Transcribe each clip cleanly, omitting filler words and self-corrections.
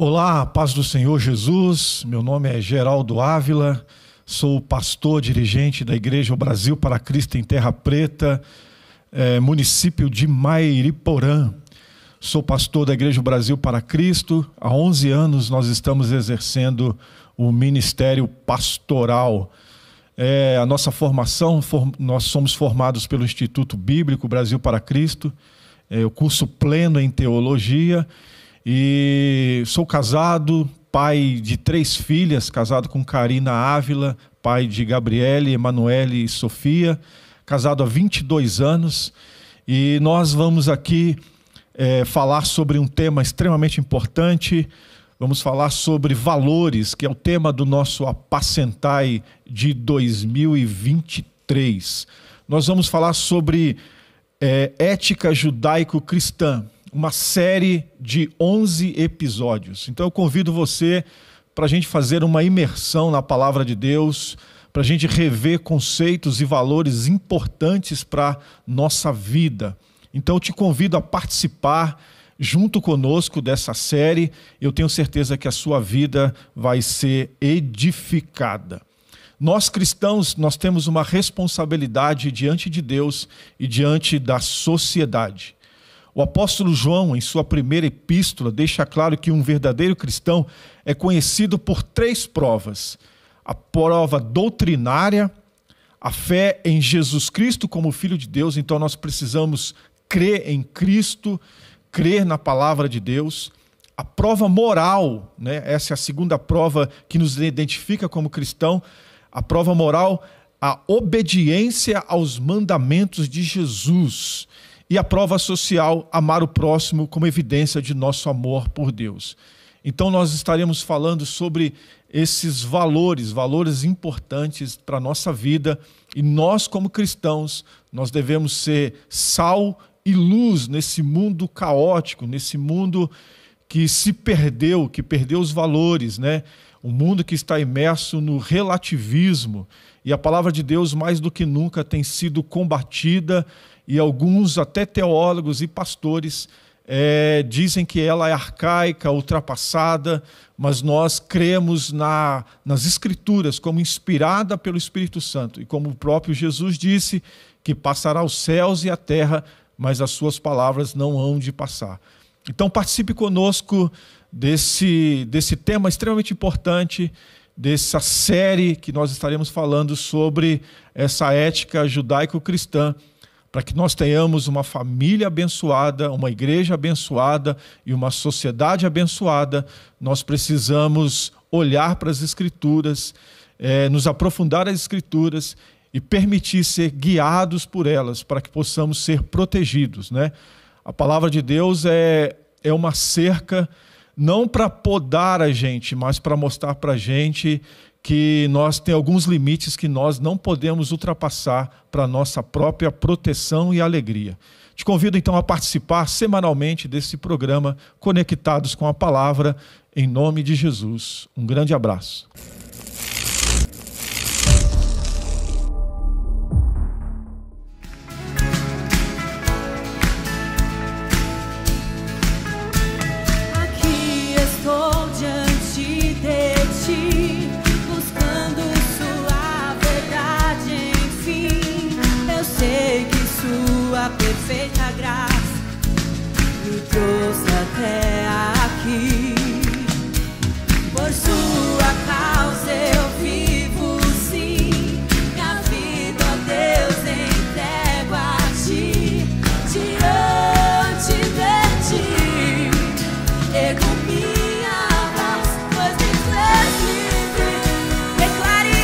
Olá, paz do Senhor Jesus. Meu nome é Geraldo Ávila, sou pastor dirigente da Igreja Brasil para Cristo em Terra Preta, município de Mairiporã. Sou pastor da Igreja Brasil para Cristo. Há 11 anos nós estamos exercendo o ministério pastoral. A nossa formação, nós somos formados pelo Instituto Bíblico Brasil para Cristo, o curso pleno em teologia, e sou casado, pai de 3 filhas, casado com Karina Ávila, pai de Gabriele, Emanuele e Sofia, casado há 22 anos, e nós vamos aqui falar sobre um tema extremamente importante. Vamos falar sobre valores, que é o tema do nosso Apacentai de 2023. Nós vamos falar sobre ética judaico-cristã, uma série de 11 episódios. Então eu convido você para a gente fazer uma imersão na palavra de Deus, para a gente rever conceitos e valores importantes para a nossa vida. Então eu te convido a participar junto conosco dessa série. Eu tenho certeza que a sua vida vai ser edificada. Nós cristãos, nós temos uma responsabilidade diante de Deus e diante da sociedade. O apóstolo João, em sua primeira epístola, deixa claro que um verdadeiro cristão é conhecido por 3 provas. A prova doutrinária, a fé em Jesus Cristo como Filho de Deus. Então nós precisamos crer em Cristo, crer na palavra de Deus. A prova moral, né? Essa é a segunda prova que nos identifica como cristão. A prova moral, a obediência aos mandamentos de Jesus. E a prova social, amar o próximo como evidência de nosso amor por Deus. Então nós estaremos falando sobre esses valores importantes para a nossa vida. E nós, como cristãos, nós devemos ser sal e luz nesse mundo caótico, nesse mundo que se perdeu, que perdeu os valores, né? Um mundo que está imerso no relativismo. E a palavra de Deus, mais do que nunca, tem sido combatida, e alguns, até teólogos e pastores, dizem que ela é arcaica, ultrapassada, mas nós cremos nas Escrituras como inspirada pelo Espírito Santo. E como o próprio Jesus disse, que passará os céus e a terra, mas as suas palavras não hão de passar. Então participe conosco desse tema extremamente importante, dessa série que nós estaremos falando sobre essa ética judaico-cristã, para que nós tenhamos uma família abençoada, uma igreja abençoada e uma sociedade abençoada. Nós precisamos olhar para as Escrituras, nos aprofundar nas Escrituras e permitir ser guiados por elas, para que possamos ser protegidos, né? A palavra de Deus é uma cerca, não para podar a gente, mas para mostrar para a gente que nós temos alguns limites que nós não podemos ultrapassar para a nossa própria proteção e alegria. Te convido então a participar semanalmente desse programa Conectados com a Palavra, em nome de Jesus. Um grande abraço. Perfeita graça me trouxe até aqui. Por sua causa eu vivo, sim. Minha vida, ó Deus, entrego a ti. Diante de ti ergo minha voz, pois me fez livre. Declare.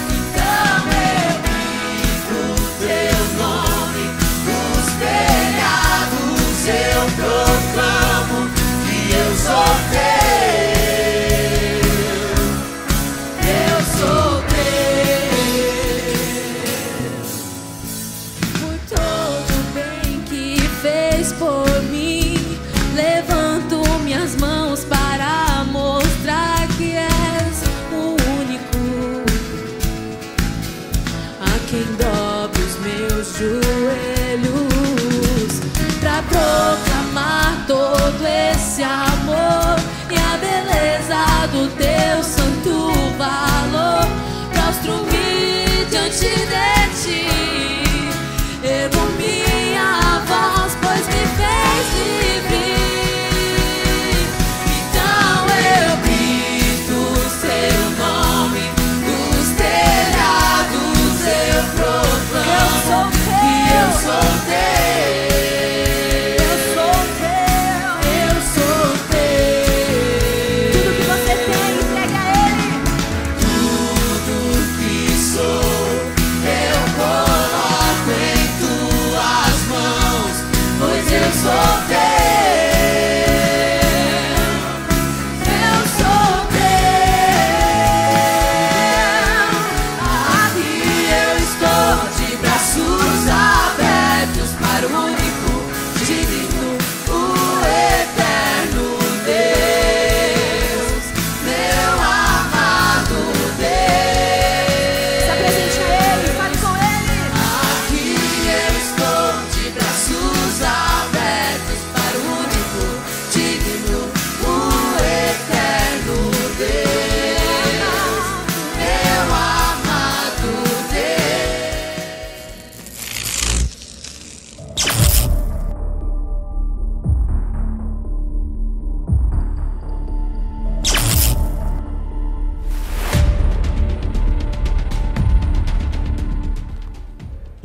Então eu grito teu nome, eu proclamo que eu sou teu, por todo o bem que fez por mim. Levanto minhas mãos para mostrar que és o único a quem dobro os meus joelhos, para proclamar todo esse amor e a beleza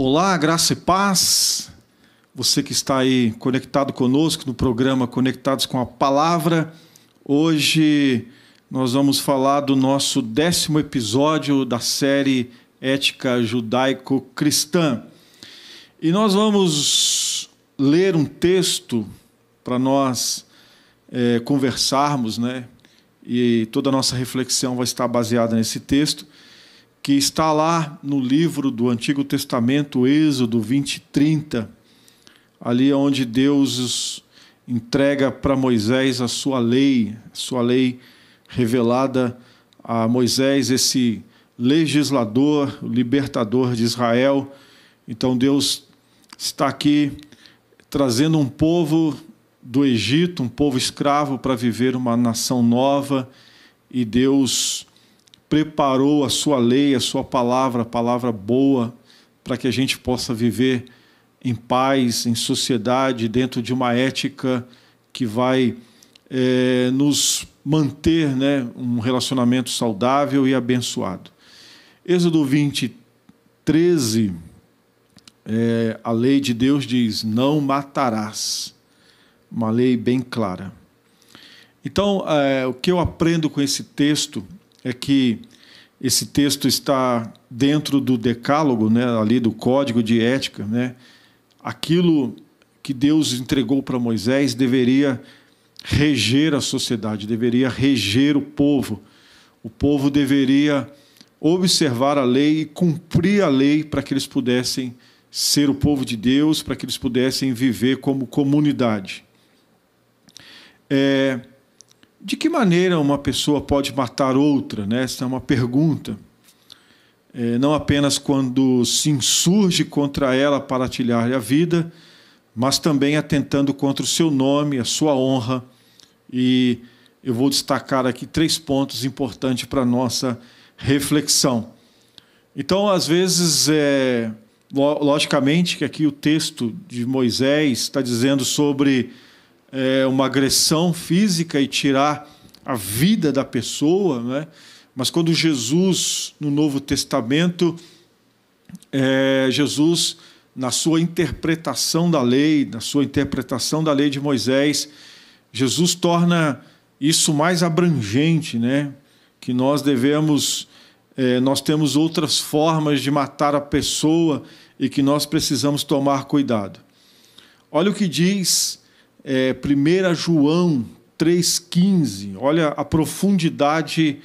Olá, graça e paz. Você que está aí conectado conosco no programa Conectados com a Palavra. Hoje nós vamos falar do nosso 10º episódio da série Ética Judaico-Cristã. E nós vamos ler um texto para nós conversarmos, né? E toda a nossa reflexão vai estar baseada nesse texto, que está lá no livro do Antigo Testamento, Êxodo 20:30, ali onde Deus entrega para Moisés a sua lei revelada a Moisés, esse legislador, o libertador de Israel. Então Deus está aqui trazendo um povo do Egito, um povo escravo, para viver uma nação nova, e Deus preparou a sua lei, a sua palavra, a palavra boa, para que a gente possa viver em paz, em sociedade, dentro de uma ética que vai nos manter, né, um relacionamento saudável e abençoado. Êxodo 20:13, a lei de Deus diz: não matarás. Uma lei bem clara. Então, o que eu aprendo com esse texto é que esse texto está dentro do decálogo, né, ali do código de ética, né? Aquilo que Deus entregou para Moisés deveria reger a sociedade, deveria reger o povo. O povo deveria observar a lei e cumprir a lei para que eles pudessem ser o povo de Deus, para que eles pudessem viver como comunidade. De que maneira uma pessoa pode matar outra, né? Essa é uma pergunta. Não apenas quando se insurge contra ela para tirar-lhe a vida, mas também atentando contra o seu nome, a sua honra. E eu vou destacar aqui 3 pontos importantes para a nossa reflexão. Então, às vezes, logicamente que aqui o texto de Moisés está dizendo sobre uma agressão física e tirar a vida da pessoa, né? Mas quando Jesus, no Novo Testamento, Jesus, na sua interpretação da lei de Moisés, Jesus torna isso mais abrangente, né? Que nós temos outras formas de matar a pessoa e que nós precisamos tomar cuidado. Olha o que diz 1 João 3,15, olha a profundidade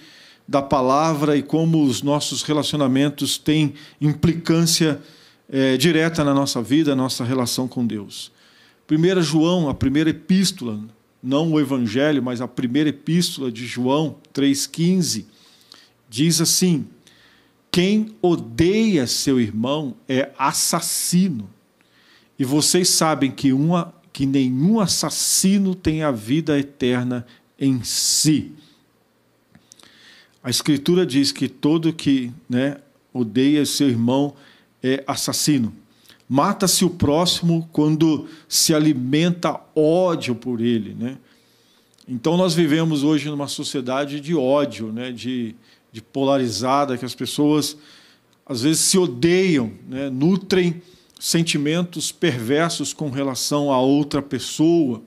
da palavra e como os nossos relacionamentos têm implicância direta na nossa vida, na nossa relação com Deus. 1 João, a primeira epístola, não o Evangelho, mas a primeira epístola de João 3,15, diz assim: quem odeia seu irmão é assassino, e vocês sabem que nenhum assassino tem a vida eterna em si. A Escritura diz que todo que, né, odeia seu irmão é assassino. Mata-se o próximo quando se alimenta ódio por ele, né? Então nós vivemos hoje numa sociedade de ódio, né, de polarizada, que as pessoas às vezes se odeiam, né, nutrem sentimentos perversos com relação a outra pessoa.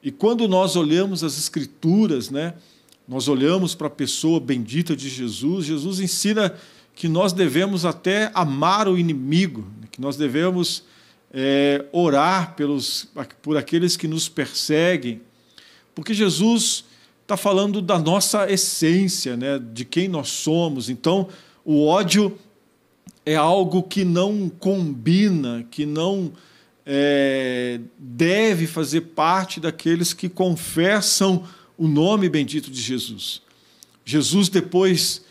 E quando nós olhamos as Escrituras, né, nós olhamos para a pessoa bendita de Jesus, Jesus ensina que nós devemos até amar o inimigo, que nós devemos orar por aqueles que nos perseguem, porque Jesus está falando da nossa essência, né, de quem nós somos. Então, o ódio é algo que não combina, que não deve fazer parte daqueles que confessam o nome bendito de Jesus. Jesus, depois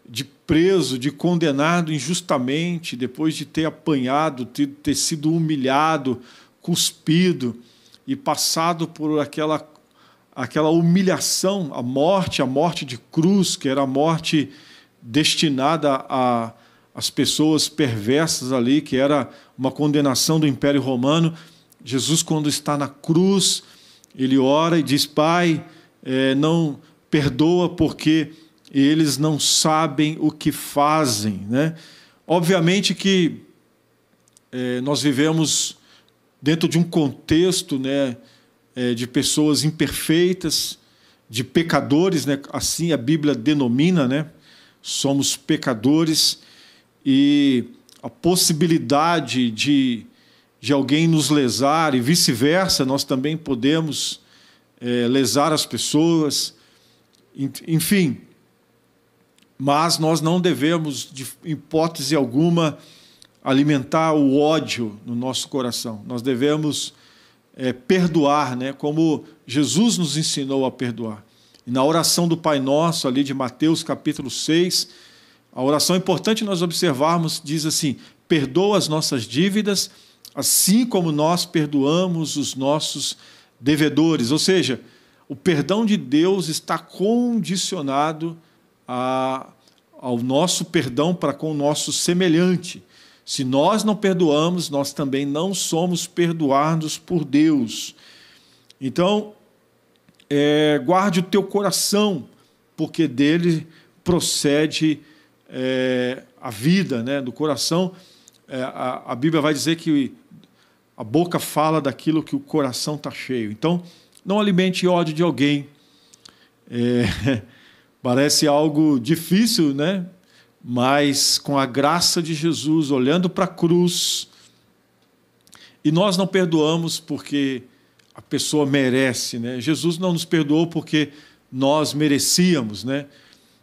de preso, de condenado injustamente, depois de ter apanhado, ter sido humilhado, cuspido e passado por aquela humilhação, a morte de cruz, que era a morte destinada às pessoas perversas ali, que era uma condenação do Império Romano. Jesus, quando está na cruz, ele ora e diz: Pai, não perdoa porque eles não sabem o que fazem, né? Obviamente que nós vivemos dentro de um contexto, né, de pessoas imperfeitas, de pecadores, né, assim a Bíblia denomina, né, somos pecadores, e a possibilidade de alguém nos lesar e vice-versa, nós também podemos lesar as pessoas, enfim. Mas nós não devemos, de hipótese alguma, alimentar o ódio no nosso coração. Nós devemos perdoar, né? Como Jesus nos ensinou a perdoar. E na oração do Pai Nosso, ali de Mateus capítulo 6, a oração importante nós observarmos, diz assim: perdoa as nossas dívidas, assim como nós perdoamos os nossos devedores. Ou seja, o perdão de Deus está condicionado ao nosso perdão para com o nosso semelhante. Se nós não perdoamos, nós também não somos perdoados por Deus. Então, guarde o teu coração, porque dele procede a vida, né? Do coração. A Bíblia vai dizer que a boca fala daquilo que o coração está cheio. Então, não alimente ódio de alguém. Parece algo difícil, né? Mas com a graça de Jesus, olhando para a cruz, e nós não perdoamos porque a pessoa merece, né? Jesus não nos perdoou porque nós merecíamos, né?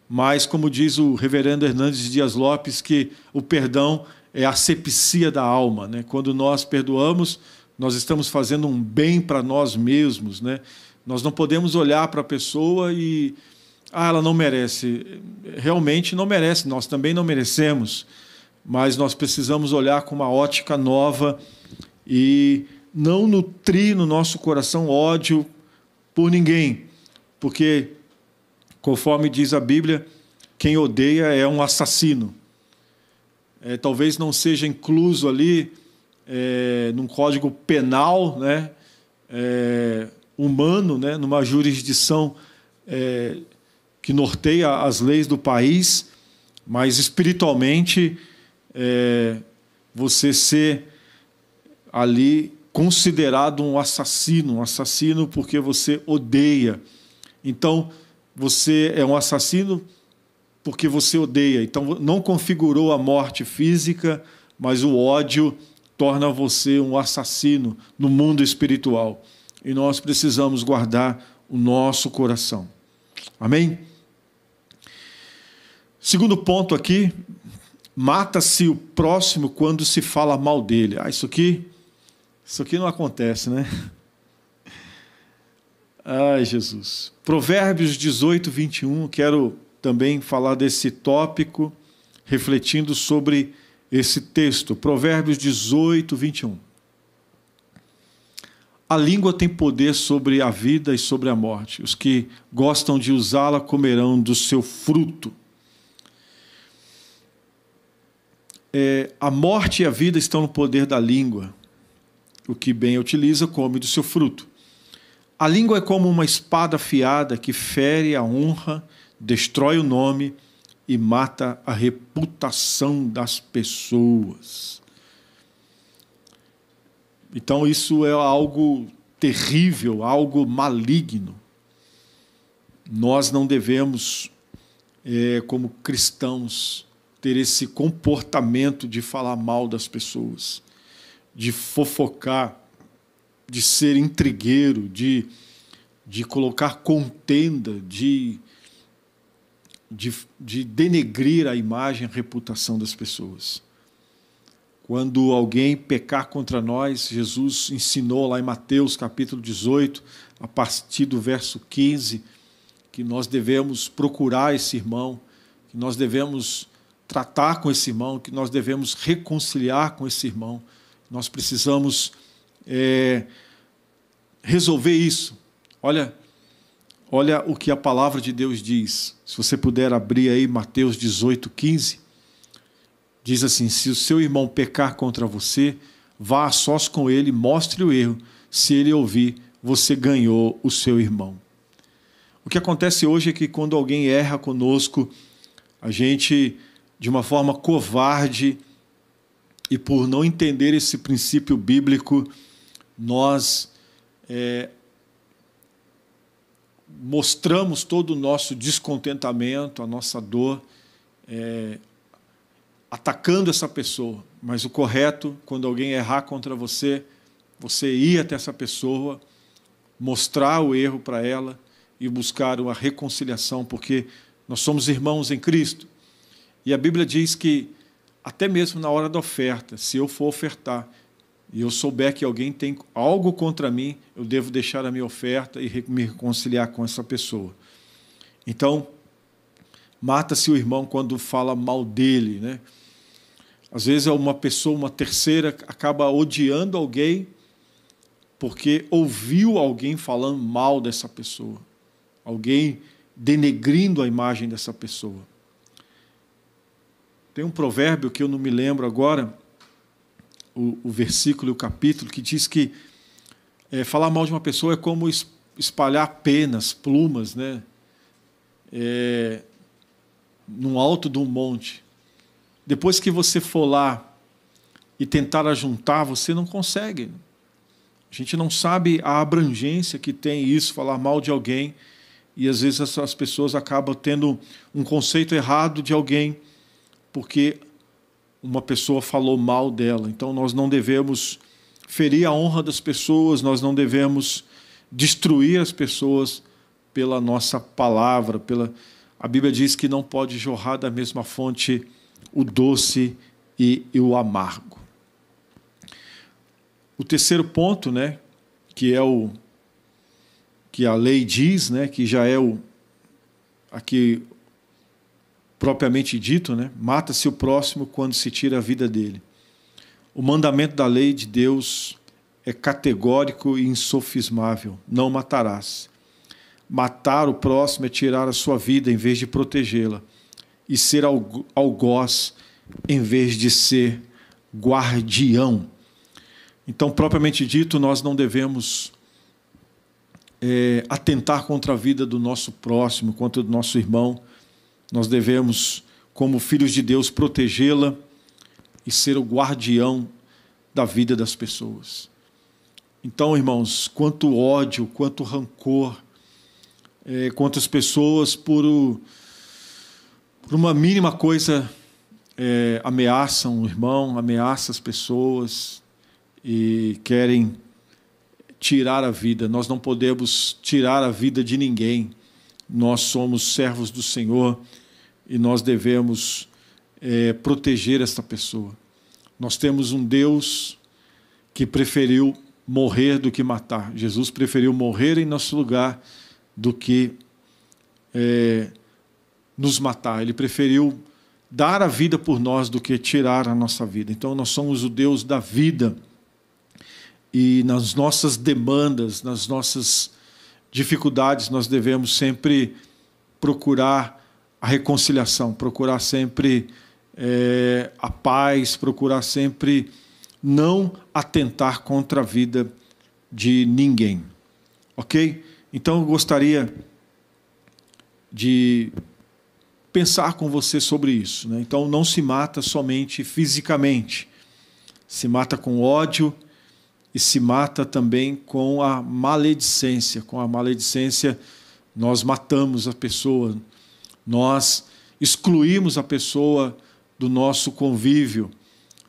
Mas, como diz o reverendo Hernandes Dias Lopes, que o perdão é a asepsia da alma, né? Quando nós perdoamos, nós estamos fazendo um bem para nós mesmos, né? Nós não podemos olhar para a pessoa e ela não merece. Realmente não merece, nós também não merecemos, mas nós precisamos olhar com uma ótica nova e não nutrir no nosso coração ódio por ninguém, porque, conforme diz a Bíblia, quem odeia é um assassino. Talvez não seja incluso ali num código penal, né, humano, né, numa jurisdição que norteia as leis do país, mas espiritualmente você ser ali considerado um assassino porque você odeia. Então, você é um assassino porque você odeia. Então, não configurou a morte física, mas o ódio torna você um assassino no mundo espiritual. E nós precisamos guardar o nosso coração. Amém? Segundo ponto aqui, mata-se o próximo quando se fala mal dele. Isso aqui não acontece, né? Ai, Jesus. Provérbios 18, 21, quero também falar desse tópico, refletindo sobre esse texto. Provérbios 18, 21. A língua tem poder sobre a vida e sobre a morte. Os que gostam de usá-la comerão do seu fruto. A morte e a vida estão no poder da língua. O que bem utiliza, come do seu fruto. A língua é como uma espada afiada que fere a honra, destrói o nome e mata a reputação das pessoas. Então isso é algo terrível, algo maligno. Nós não devemos, como cristãos, ter esse comportamento de falar mal das pessoas, de fofocar, de ser intrigueiro, de colocar contenda, de denegrir a imagem, a reputação das pessoas. Quando alguém pecar contra nós, Jesus ensinou lá em Mateus capítulo 18, a partir do verso 15, que nós devemos procurar esse irmão, que nós devemos tratar com esse irmão, que nós devemos reconciliar com esse irmão. Nós precisamos resolver isso. Olha o que a palavra de Deus diz. Se você puder abrir aí Mateus 18, 15, diz assim: se o seu irmão pecar contra você, vá a sós com ele, mostre o erro. Se ele ouvir, você ganhou o seu irmão. O que acontece hoje é que quando alguém erra conosco, a gente, de uma forma covarde e por não entender esse princípio bíblico, nós mostramos todo o nosso descontentamento, a nossa dor, atacando essa pessoa. Mas o correto, quando alguém errar contra você, você ir até essa pessoa, mostrar o erro para ela e buscar uma reconciliação, porque nós somos irmãos em Cristo. E a Bíblia diz que, até mesmo na hora da oferta, se eu for ofertar e eu souber que alguém tem algo contra mim, eu devo deixar a minha oferta e me reconciliar com essa pessoa. Então, mata-se o irmão quando fala mal dele, né? Às vezes uma pessoa, uma terceira, acaba odiando alguém porque ouviu alguém falando mal dessa pessoa, alguém denegrindo a imagem dessa pessoa. Tem um provérbio que eu não me lembro agora, o versículo e o capítulo, que diz que falar mal de uma pessoa é como espalhar penas, plumas, né? No alto de um monte. Depois que você for lá e tentar ajuntar, você não consegue. A gente não sabe a abrangência que tem isso, falar mal de alguém, e às vezes as pessoas acabam tendo um conceito errado de alguém, porque uma pessoa falou mal dela. Então nós não devemos ferir a honra das pessoas, nós não devemos destruir as pessoas pela nossa palavra. A Bíblia diz que não pode jorrar da mesma fonte o doce e o amargo. O terceiro ponto, né, que a lei diz, né, que já é aqui propriamente dito, né, mata-se o próximo quando se tira a vida dele. O mandamento da lei de Deus é categórico e insofismável: não matarás. Matar o próximo é tirar a sua vida em vez de protegê-la, e ser algoz em vez de ser guardião. Então, propriamente dito, nós não devemos atentar contra a vida do nosso próximo, contra o nosso irmão. Nós devemos, como filhos de Deus, protegê-la e ser o guardião da vida das pessoas. Então, irmãos, quanto ódio, quanto rancor, quantas pessoas por uma mínima coisa ameaçam o irmão, ameaçam as pessoas e querem tirar a vida. Nós não podemos tirar a vida de ninguém. Nós somos servos do Senhor e nós devemos proteger esta pessoa. Nós temos um Deus que preferiu morrer do que matar. Jesus preferiu morrer em nosso lugar do que nos matar. Ele preferiu dar a vida por nós do que tirar a nossa vida. Então nós somos o Deus da vida, e nas nossas demandas, nas nossas dificuldades, nós devemos sempre procurar a reconciliação, procurar sempre a paz, procurar sempre não atentar contra a vida de ninguém. Ok? Então eu gostaria de pensar com você sobre isso, né? Então não se mata somente fisicamente, se mata com ódio e se mata também com a maledicência. Com a maledicência nós matamos a pessoa, nós excluímos a pessoa do nosso convívio,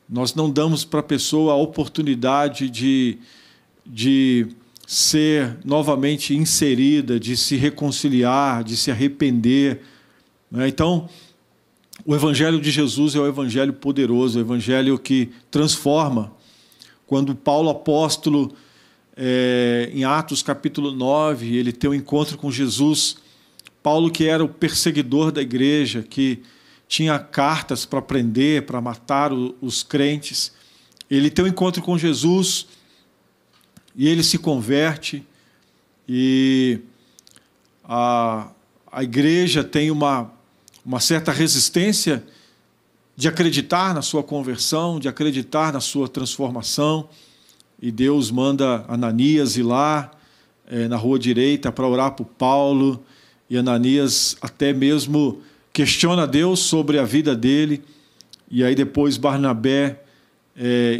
nós não damos para a pessoa a oportunidade de ser novamente inserida, de se reconciliar, de se arrepender. Então, o Evangelho de Jesus é o Evangelho poderoso, o Evangelho que transforma. Quando Paulo apóstolo, em Atos capítulo 9, ele tem um encontro com Jesus, Paulo, que era o perseguidor da igreja, que tinha cartas para prender, para matar os crentes, ele tem um encontro com Jesus e ele se converte, e a igreja tem uma certa resistência de acreditar na sua conversão, de acreditar na sua transformação, e Deus manda Ananias ir lá, na rua direita, para orar por Paulo, e Ananias até mesmo questiona Deus sobre a vida dele, e aí depois Barnabé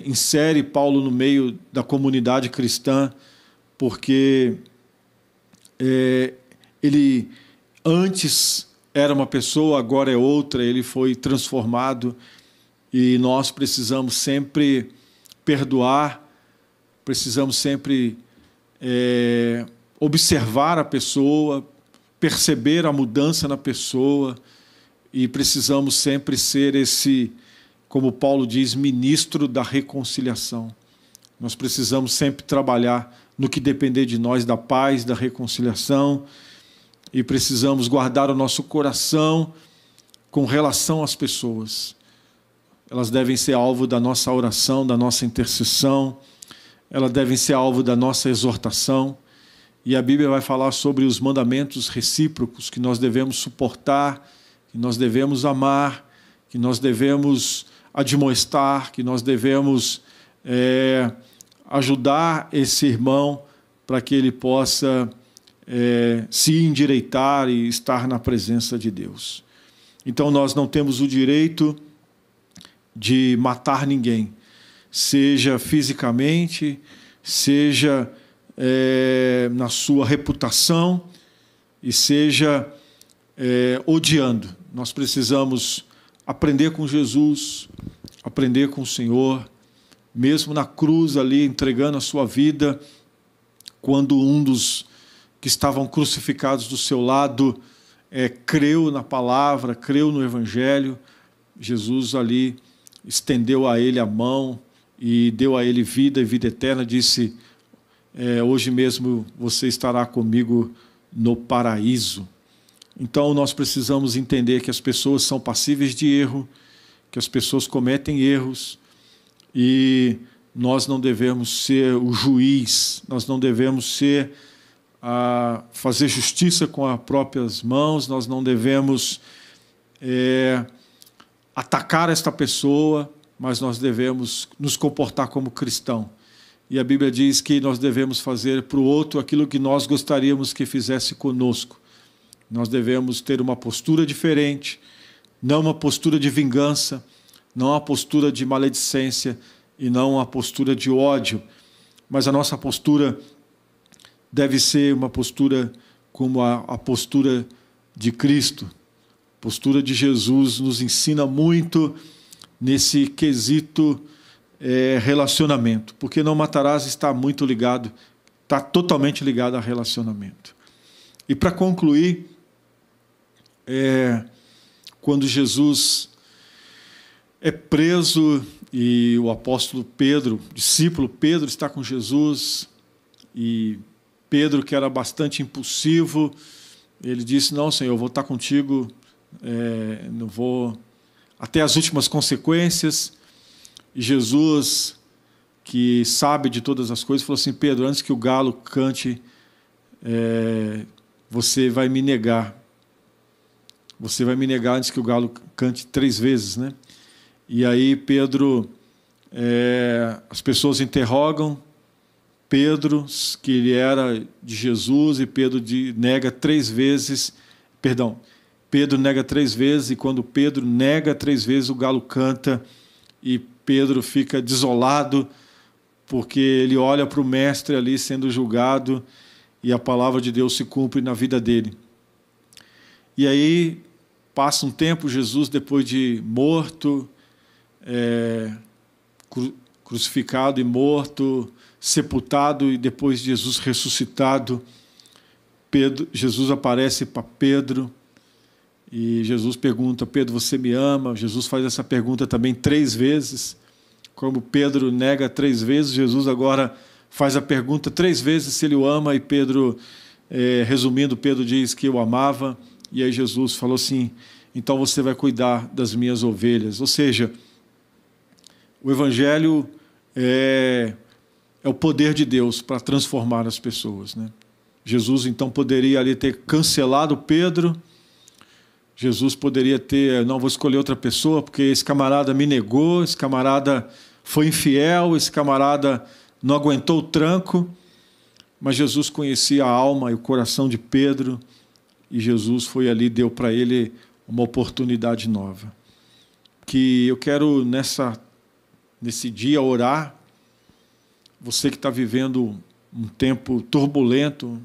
insere Paulo no meio da comunidade cristã, porque ele antes era uma pessoa, agora é outra, ele foi transformado, e nós precisamos sempre perdoar, precisamos sempre observar a pessoa, perceber a mudança na pessoa, e precisamos sempre ser esse, como Paulo diz, ministro da reconciliação. Nós precisamos sempre trabalhar no que depender de nós, da paz, da reconciliação, e precisamos guardar o nosso coração com relação às pessoas. Elas devem ser alvo da nossa oração, da nossa intercessão, elas devem ser alvo da nossa exortação, e a Bíblia vai falar sobre os mandamentos recíprocos que nós devemos suportar, que nós devemos amar, que nós devemos admoestar, que nós devemos ajudar esse irmão para que ele possa se endireitar e estar na presença de Deus. Então nós não temos o direito de matar ninguém, seja fisicamente, seja na sua reputação, e seja odiando. Nós precisamos aprender com Jesus, aprender com o Senhor, mesmo na cruz ali, entregando a sua vida, quando um dos que estavam crucificados do seu lado creu na palavra, creu no Evangelho, Jesus ali estendeu a ele a mão e deu a ele vida e vida eterna, disse, hoje mesmo você estará comigo no paraíso. Então nós precisamos entender que as pessoas são passíveis de erro, que as pessoas cometem erros, e nós não devemos ser o juiz, nós não devemos ser fazer justiça com as próprias mãos, nós não devemos atacar esta pessoa, mas nós devemos nos comportar como cristão. E a Bíblia diz que nós devemos fazer para o outro aquilo que nós gostaríamos que fizesse conosco. Nós devemos ter uma postura diferente, não uma postura de vingança, não uma postura de maledicência e não uma postura de ódio, mas a nossa postura deve ser uma postura como a postura de Cristo. A postura de Jesus nos ensina muito nesse quesito relacionamento, porque não matarás está muito ligado, está totalmente ligado a relacionamento. E para concluir, quando Jesus é preso e o apóstolo Pedro, discípulo Pedro, está com Jesus, e Pedro, que era bastante impulsivo, ele disse, não, Senhor, eu vou estar contigo, não vou até as últimas consequências. E Jesus, que sabe de todas as coisas, falou assim, Pedro, antes que o galo cante, você vai me negar. Você vai me negar antes que o galo cante 3 vezes, né? E aí Pedro, as pessoas interrogam Pedro, que ele era de Jesus, e Pedro nega 3 vezes, Pedro nega 3 vezes, e quando Pedro nega 3 vezes, o galo canta, e Pedro fica desolado, porque ele olha para o mestre ali sendo julgado, e a palavra de Deus se cumpre na vida dele. E aí passa um tempo, Jesus, depois de morto, crucificado e morto, sepultado, e depois de Jesus ressuscitado, Jesus aparece para Pedro, e Jesus pergunta, Pedro, você me ama? Jesus faz essa pergunta também 3 vezes. Como Pedro nega 3 vezes, Jesus agora faz a pergunta 3 vezes se ele o ama, e Pedro, resumindo, Pedro diz que o amava, e aí Jesus falou assim, então você vai cuidar das minhas ovelhas. Ou seja, o Evangelho é o poder de Deus para transformar as pessoas, né? Jesus então poderia ali ter cancelado Pedro, Jesus poderia ter, não, vou escolher outra pessoa, porque esse camarada me negou, esse camarada foi infiel, esse camarada não aguentou o tranco, mas Jesus conhecia a alma e o coração de Pedro, e Jesus foi ali, deu para ele uma oportunidade nova. Que eu quero, nessa nesse dia, orar. Você que está vivendo um tempo turbulento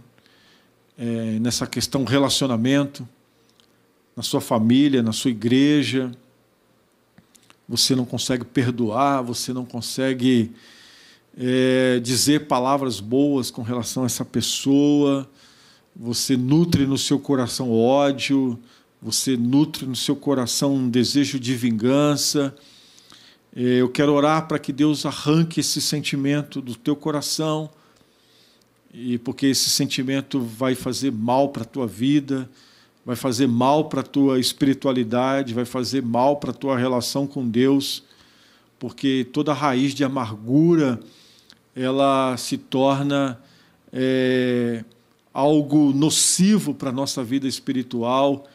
nessa questão relacionamento, na sua família, na sua igreja, você não consegue perdoar, você não consegue dizer palavras boas com relação a essa pessoa, você nutre no seu coração ódio, você nutre no seu coração um desejo de vingança. Eu quero orar para que Deus arranque esse sentimento do teu coração, e porque esse sentimento vai fazer mal para a tua vida, vai fazer mal para a tua espiritualidade, vai fazer mal para a tua relação com Deus, porque toda raiz de amargura ela se torna algo nocivo para a nossa vida espiritual,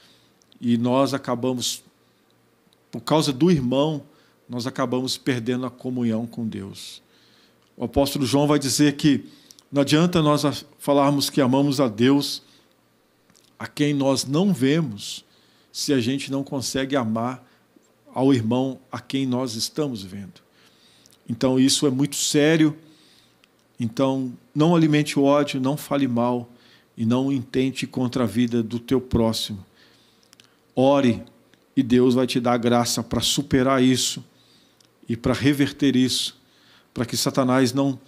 e nós acabamos, por causa do irmão, nós acabamos perdendo a comunhão com Deus. O apóstolo João vai dizer que não adianta nós falarmos que amamos a Deus, a quem nós não vemos, se a gente não consegue amar ao irmão a quem nós estamos vendo. Então isso é muito sério. Então não alimente o ódio, não fale mal e não intente contra a vida do teu próximo. Ore e Deus vai te dar graça para superar isso e para reverter isso, para que Satanás não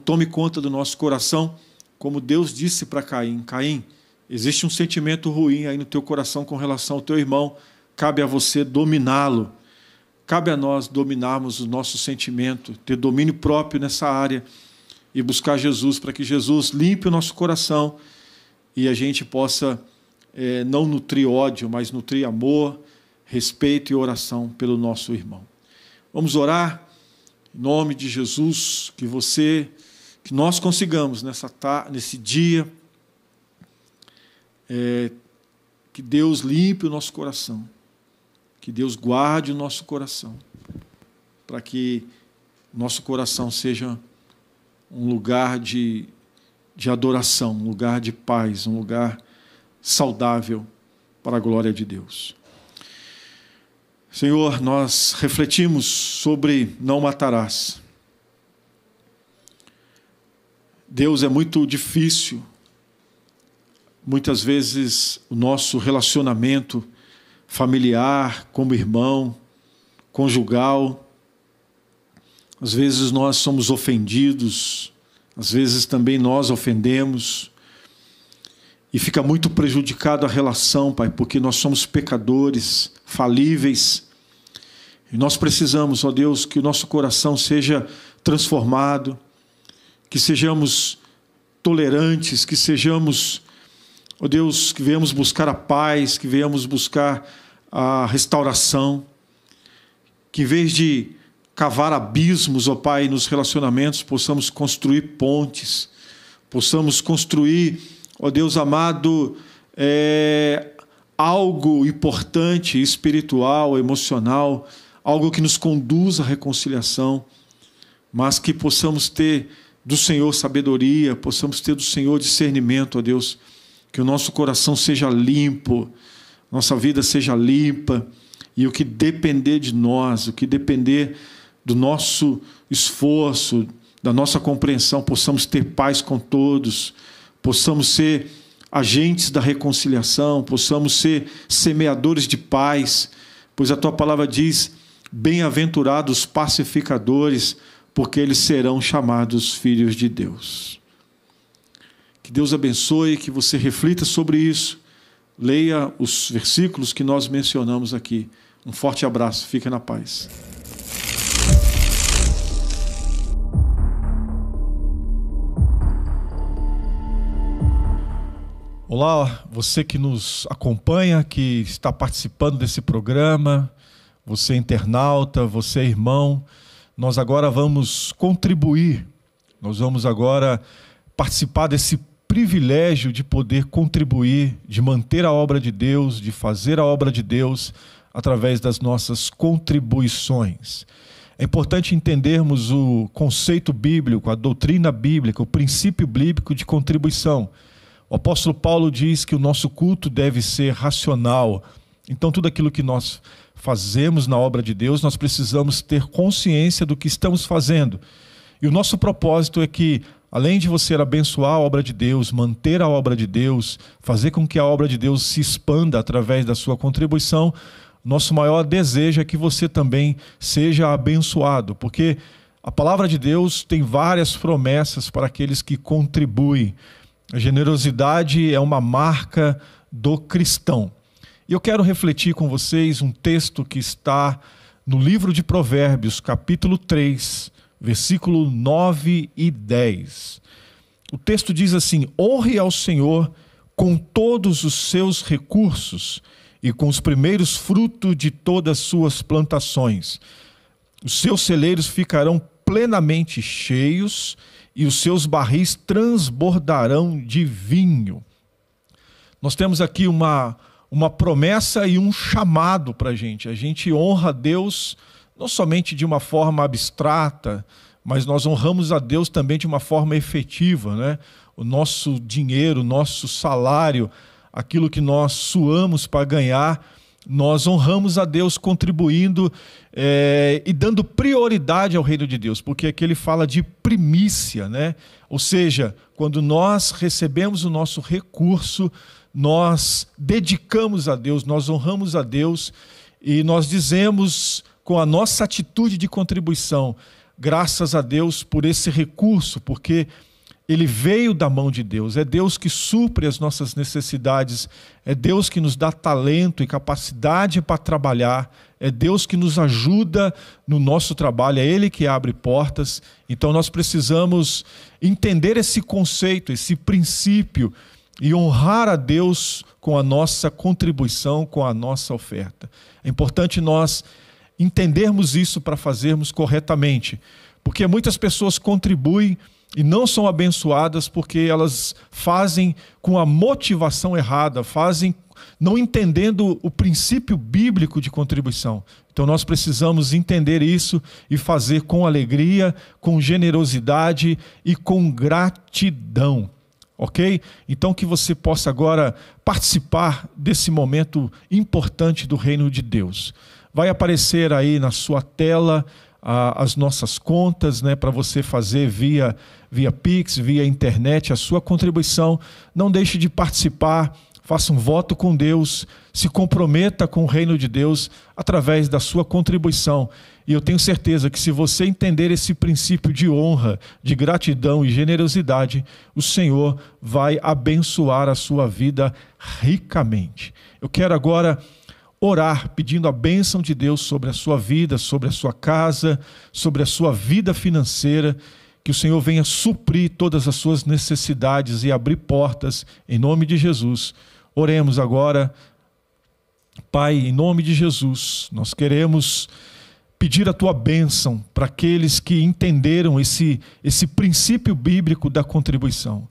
tome conta do nosso coração, como Deus disse para Caim: Caim, existe um sentimento ruim aí no teu coração com relação ao teu irmão, cabe a você dominá-lo, cabe a nós dominarmos o nosso sentimento, ter domínio próprio nessa área e buscar Jesus, para que Jesus limpe o nosso coração e a gente possa não nutrir ódio, mas nutrir amor, respeito e oração pelo nosso irmão. Vamos orar em nome de Jesus, que nós consigamos nesse dia, que Deus limpe o nosso coração, que Deus guarde o nosso coração, para que nosso coração seja um lugar de adoração, um lugar de paz, um lugar saudável para a glória de Deus. Senhor, nós refletimos sobre não matarás. Deus, é muito difícil, muitas vezes, o nosso relacionamento familiar, como irmão, conjugal. Às vezes nós somos ofendidos, às vezes também nós ofendemos, e fica muito prejudicado a relação, Pai, porque nós somos pecadores, falíveis, e nós precisamos, ó Deus, que o nosso coração seja transformado, que sejamos tolerantes, que sejamos, ó Deus, que venhamos buscar a paz, que venhamos buscar a restauração, que em vez de cavar abismos, ó Pai, nos relacionamentos, possamos construir pontes, possamos construir, ó Deus amado, algo importante, espiritual, emocional, algo que nos conduza à reconciliação, mas que possamos ter do Senhor sabedoria, possamos ter do Senhor discernimento, ó Deus, que o nosso coração seja limpo, nossa vida seja limpa, e o que depender de nós, o que depender do nosso esforço, da nossa compreensão, possamos ter paz com todos, possamos ser agentes da reconciliação, possamos ser semeadores de paz, pois a Tua palavra diz: bem-aventurados os pacificadores, porque eles serão chamados filhos de Deus. Que Deus abençoe, que você reflita sobre isso, leia os versículos que nós mencionamos aqui. Um forte abraço, fica na paz. Olá, você que nos acompanha, que está participando desse programa, você internauta, você irmão, nós agora vamos contribuir, nós vamos agora participar desse privilégio de poder contribuir, de manter a obra de Deus, de fazer a obra de Deus através das nossas contribuições. É importante entendermos o conceito bíblico, a doutrina bíblica, o princípio bíblico de contribuição. O apóstolo Paulo diz que o nosso culto deve ser racional. Então, tudo aquilo que nós fazemos na obra de Deus, nós precisamos ter consciência do que estamos fazendo. E o nosso propósito é que, além de você abençoar a obra de Deus, manter a obra de Deus, fazer com que a obra de Deus se expanda através da sua contribuição, nosso maior desejo é que você também seja abençoado, porque a palavra de Deus tem várias promessas para aqueles que contribuem. A generosidade é uma marca do cristão. E eu quero refletir com vocês um texto que está no livro de Provérbios, capítulo 3, versículo 9 e 10. O texto diz assim: honre ao Senhor com todos os seus recursos e com os primeiros frutos de todas as suas plantações. Os seus celeiros ficarão plenamente cheios e os seus barris transbordarão de vinho. Nós temos aqui uma promessa e um chamado para a gente honra a Deus não somente de uma forma abstrata, mas nós honramos a Deus também de uma forma efetiva, né? O nosso dinheiro, o nosso salário, aquilo que nós suamos para ganhar, nós honramos a Deus contribuindo e dando prioridade ao reino de Deus, porque aqui ele fala de primícia, né? Ou seja, quando nós recebemos o nosso recurso, nós dedicamos a Deus, nós honramos a Deus e nós dizemos com a nossa atitude de contribuição, graças a Deus por esse recurso, porque ele veio da mão de Deus, é Deus que supre as nossas necessidades, é Deus que nos dá talento e capacidade para trabalhar, é Deus que nos ajuda no nosso trabalho, é Ele que abre portas. Então nós precisamos entender esse conceito, esse princípio e honrar a Deus com a nossa contribuição, com a nossa oferta. É importante nós entendermos isso para fazermos corretamente, porque muitas pessoas contribuem e não são abençoadas porque elas fazem com a motivação errada, fazem não entendendo o princípio bíblico de contribuição. Então nós precisamos entender isso e fazer com alegria, com generosidade e com gratidão. Ok? Então que você possa agora participar desse momento importante do reino de Deus. Vai aparecer aí na sua tela as nossas contas, né, para você fazer via Pix, via internet, a sua contribuição. Não deixe de participar, faça um voto com Deus, se comprometa com o reino de Deus através da sua contribuição. E eu tenho certeza que se você entender esse princípio de honra, de gratidão e generosidade, o Senhor vai abençoar a sua vida ricamente. Eu quero agora orar pedindo a bênção de Deus sobre a sua vida, sobre a sua casa, sobre a sua vida financeira, que o Senhor venha suprir todas as suas necessidades e abrir portas em nome de Jesus. Oremos agora. Pai, em nome de Jesus, nós queremos pedir a tua bênção para aqueles que entenderam esse princípio bíblico da contribuição.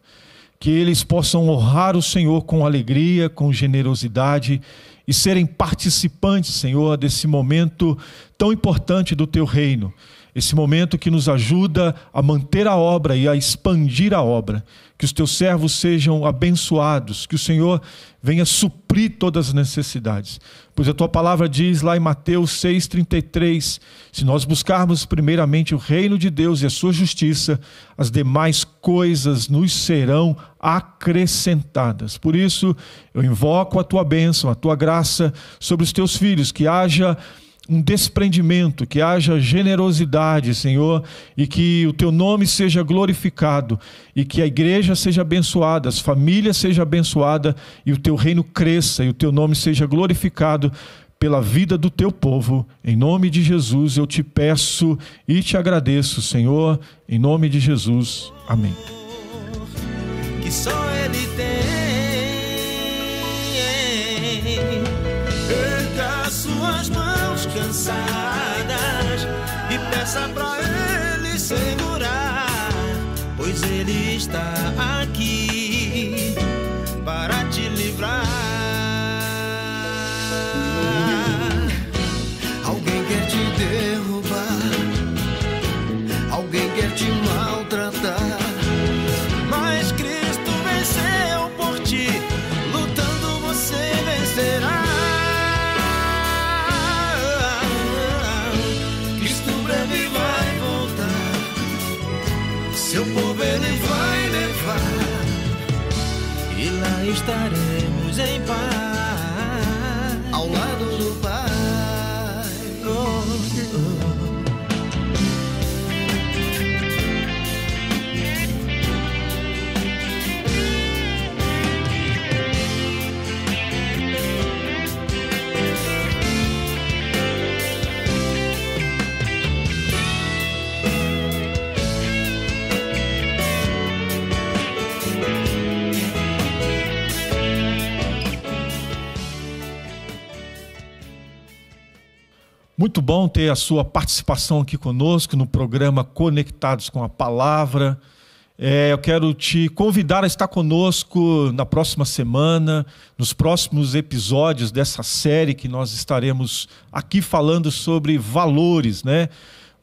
Que eles possam honrar o Senhor com alegria, com generosidade e serem participantes, Senhor, desse momento tão importante do teu reino. Esse momento que nos ajuda a manter a obra e a expandir a obra. Que os teus servos sejam abençoados, que o Senhor venha suprir todas as necessidades. Pois a tua palavra diz lá em Mateus 6,33, se nós buscarmos primeiramente o reino de Deus e a sua justiça, as demais coisas nos serão acrescentadas. Por isso, eu invoco a tua bênção, a tua graça sobre os teus filhos, que haja um desprendimento, que haja generosidade, Senhor, e que o teu nome seja glorificado, e que a igreja seja abençoada, as famílias sejam abençoadas, e o teu reino cresça, e o teu nome seja glorificado pela vida do teu povo. Em nome de Jesus eu te peço e te agradeço, Senhor, em nome de Jesus. Amém. Que só Ele tem. Erga suas mãos cansadas e peça pra Ele segurar, pois Ele está aqui para te livrar. Alguém quer te derrubar, alguém quer te maltratar, mas Cristo venceu por ti, lutando você vencerá. seu povo ele vai levar, e lá estaremos em paz, ao lado do Pai. Muito bom ter a sua participação aqui conosco no programa Conectados com a Palavra. Eu quero te convidar a estar conosco na próxima semana, nos próximos episódios dessa série que nós estaremos aqui falando sobre valores, né?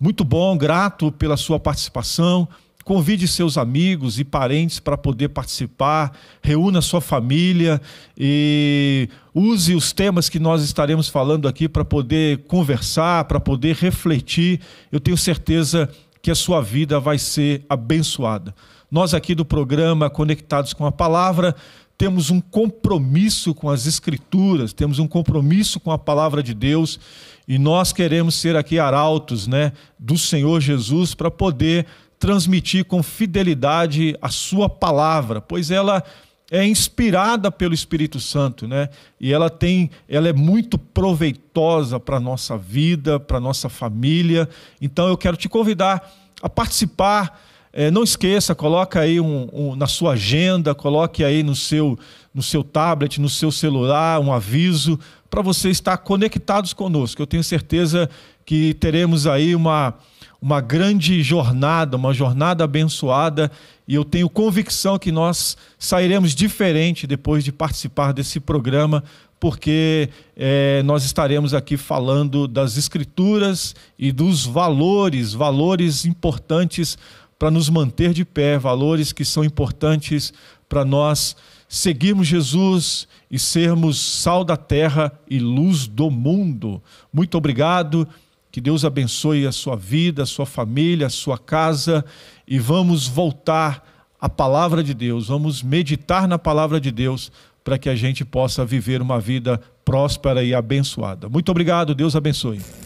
Muito bom, grato pela sua participação. Convide seus amigos e parentes para poder participar, reúna sua família e use os temas que nós estaremos falando aqui para poder conversar, para poder refletir. Eu tenho certeza que a sua vida vai ser abençoada. Nós aqui do programa Conectados com a Palavra temos um compromisso com as Escrituras, temos um compromisso com a Palavra de Deus e nós queremos ser aqui arautos, né, do Senhor Jesus para poder transmitir com fidelidade a sua palavra, pois ela é inspirada pelo Espírito Santo, né? E ela é muito proveitosa para a nossa vida, para a nossa família. Então eu quero te convidar a participar. Não esqueça, coloca aí na sua agenda, coloque aí no seu tablet, no seu celular, um aviso para você estar conectados conosco. Eu tenho certeza que teremos aí uma grande jornada, uma jornada abençoada, e eu tenho convicção que nós sairemos diferente depois de participar desse programa, porque nós estaremos aqui falando das Escrituras e dos valores importantes para nos manter de pé, valores que são importantes para nós seguirmos Jesus e sermos sal da terra e luz do mundo. Muito obrigado. Que Deus abençoe a sua vida, a sua família, a sua casa, e vamos voltar à palavra de Deus, vamos meditar na palavra de Deus para que a gente possa viver uma vida próspera e abençoada. Muito obrigado, Deus abençoe.